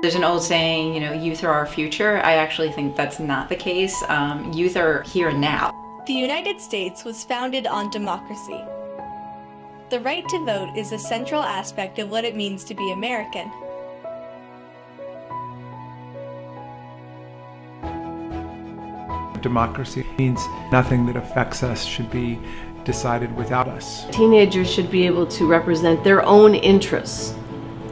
There's an old saying, you know, youth are our future. I actually think that's not the case. Youth are here now. The United States was founded on democracy. The right to vote is a central aspect of what it means to be American. Democracy means nothing that affects us should be decided without us. Teenagers should be able to represent their own interests,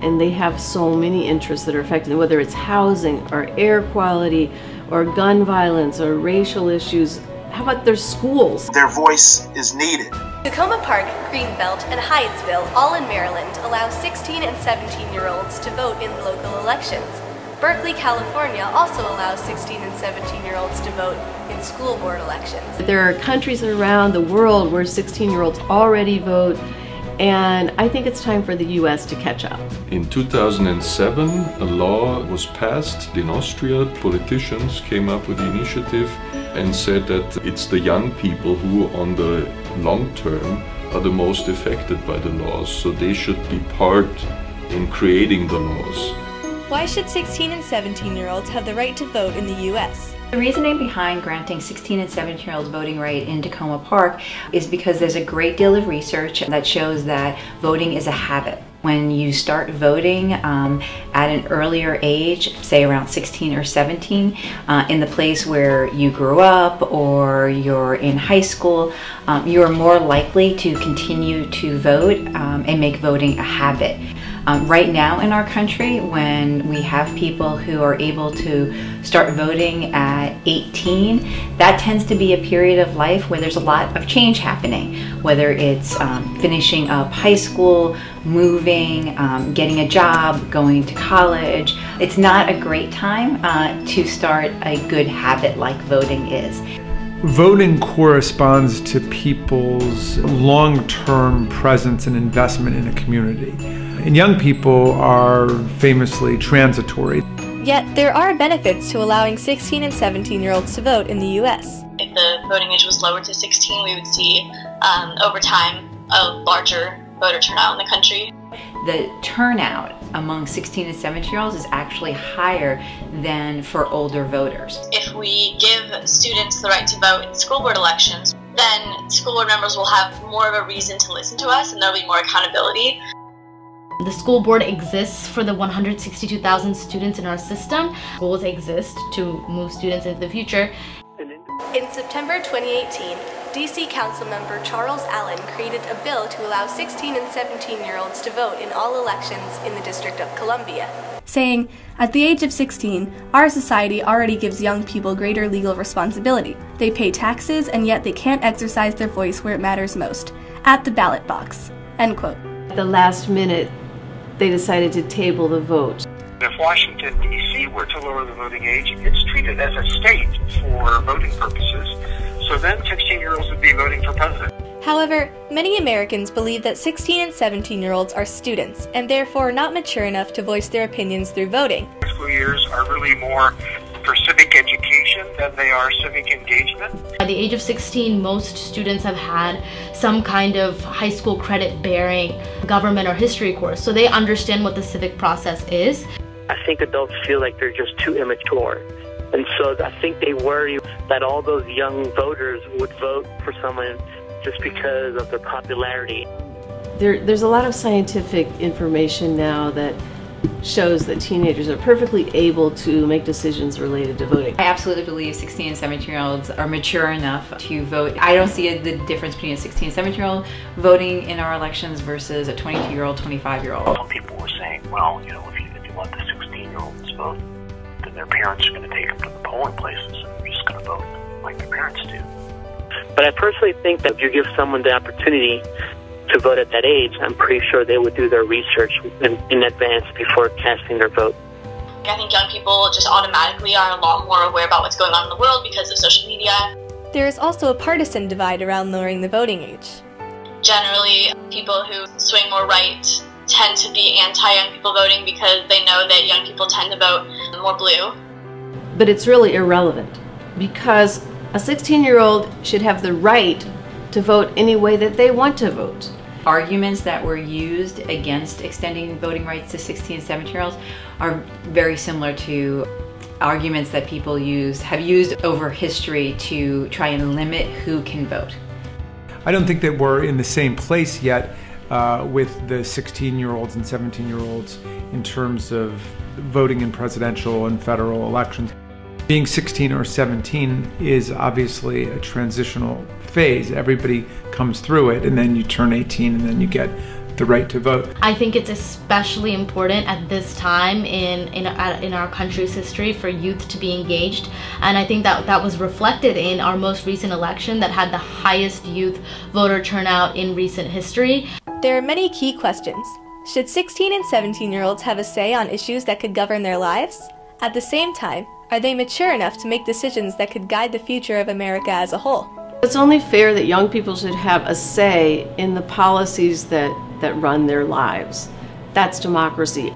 and they have so many interests that are affected, whether it's housing or air quality or gun violence or racial issues. How about their schools? Their voice is needed. Tacoma Park, Greenbelt, and Hyattsville, all in Maryland, allow 16 and 17-year-olds to vote in local elections. Berkeley, California also allows 16 and 17-year-olds to vote in school board elections. There are countries around the world where 16-year-olds already vote, and I think it's time for the US to catch up. In 2007, a law was passed in Austria. Politicians came up with the initiative and said that it's the young people who, on the long term, are the most affected by the laws, so they should be part in creating the laws. Why should 16 and 17-year-olds have the right to vote in the U.S.? The reasoning behind granting 16 and 17-year-olds voting right in Tacoma Park is because there's a great deal of research that shows that voting is a habit. When you start voting at an earlier age, say around 16 or 17, in the place where you grew up or you're in high school, you're more likely to continue to vote and make voting a habit. Right now in our country, when we have people who are able to start voting at 18, that tends to be a period of life where there's a lot of change happening, whether it's finishing up high school, moving, getting a job, going to college. It's not a great time to start a good habit like voting is. Voting corresponds to people's long-term presence and investment in a community. And young people are famously transitory. Yet there are benefits to allowing 16 and 17-year-olds to vote in the U.S. If the voting age was lowered to 16, we would see, over time, a larger voter turnout in the country. The turnout among 16 and 17-year-olds is actually higher than for older voters. If we give students the right to vote in school board elections, then school board members will have more of a reason to listen to us and there will be more accountability. The school board exists for the 162,000 students in our system. Schools exist to move students into the future. In September 2018, D.C. Councilmember Charles Allen created a bill to allow 16 and 17-year-olds to vote in all elections in the District of Columbia, saying, "At the age of 16, our society already gives young people greater legal responsibility. They pay taxes, and yet they can't exercise their voice where it matters most, at the ballot box." End quote. At the last minute, they decided to table the vote. If Washington, D.C. were to lower the voting age, it's treated as a state for voting purposes, so then 16-year-olds would be voting for president. However, many Americans believe that 16 and 17-year-olds are students, and therefore not mature enough to voice their opinions through voting. High school years are really more for civic education than they are civic engagement. At the age of 16, most students have had some kind of high school credit-bearing government or history course, so they understand what the civic process is. I think adults feel like they're just too immature. And so I think they worry that all those young voters would vote for someone just because of their popularity. There's a lot of scientific information now that shows that teenagers are perfectly able to make decisions related to voting. I absolutely believe 16 and 17-year-olds are mature enough to vote. I don't see the difference between a 16 and 17-year-old voting in our elections versus a 22-year-old, 25-year-old. Some people were saying, well, you know, if you let the 16-year-olds vote, then their parents are going to take them to the polling places and they're just going to vote like their parents do. But I personally think that if you give someone the opportunity to vote at that age, I'm pretty sure they would do their research in advance before casting their vote. I think young people just automatically are a lot more aware about what's going on in the world because of social media. There is also a partisan divide around lowering the voting age. Generally, people who swing more right tend to be anti-young people voting because they know that young people tend to vote more blue. But it's really irrelevant because a 16-year-old should have the right to vote any way that they want to vote. arguments that were used against extending voting rights to 16 and 17-year-olds are very similar to arguments that people have used over history to try and limit who can vote. I don't think that we're in the same place yet with the 16-year-olds and 17-year-olds in terms of voting in presidential and federal elections. Being 16 or 17 is obviously a transitional phase. Everybody comes through it, and then you turn 18 and then you get the right to vote. I think it's especially important at this time in our country's history for youth to be engaged, and I think that was reflected in our most recent election that had the highest youth voter turnout in recent history. There are many key questions. Should 16 and 17-year-olds have a say on issues that could govern their lives? At the same time, are they mature enough to make decisions that could guide the future of America as a whole? It's only fair that young people should have a say in the policies that run their lives. That's democracy.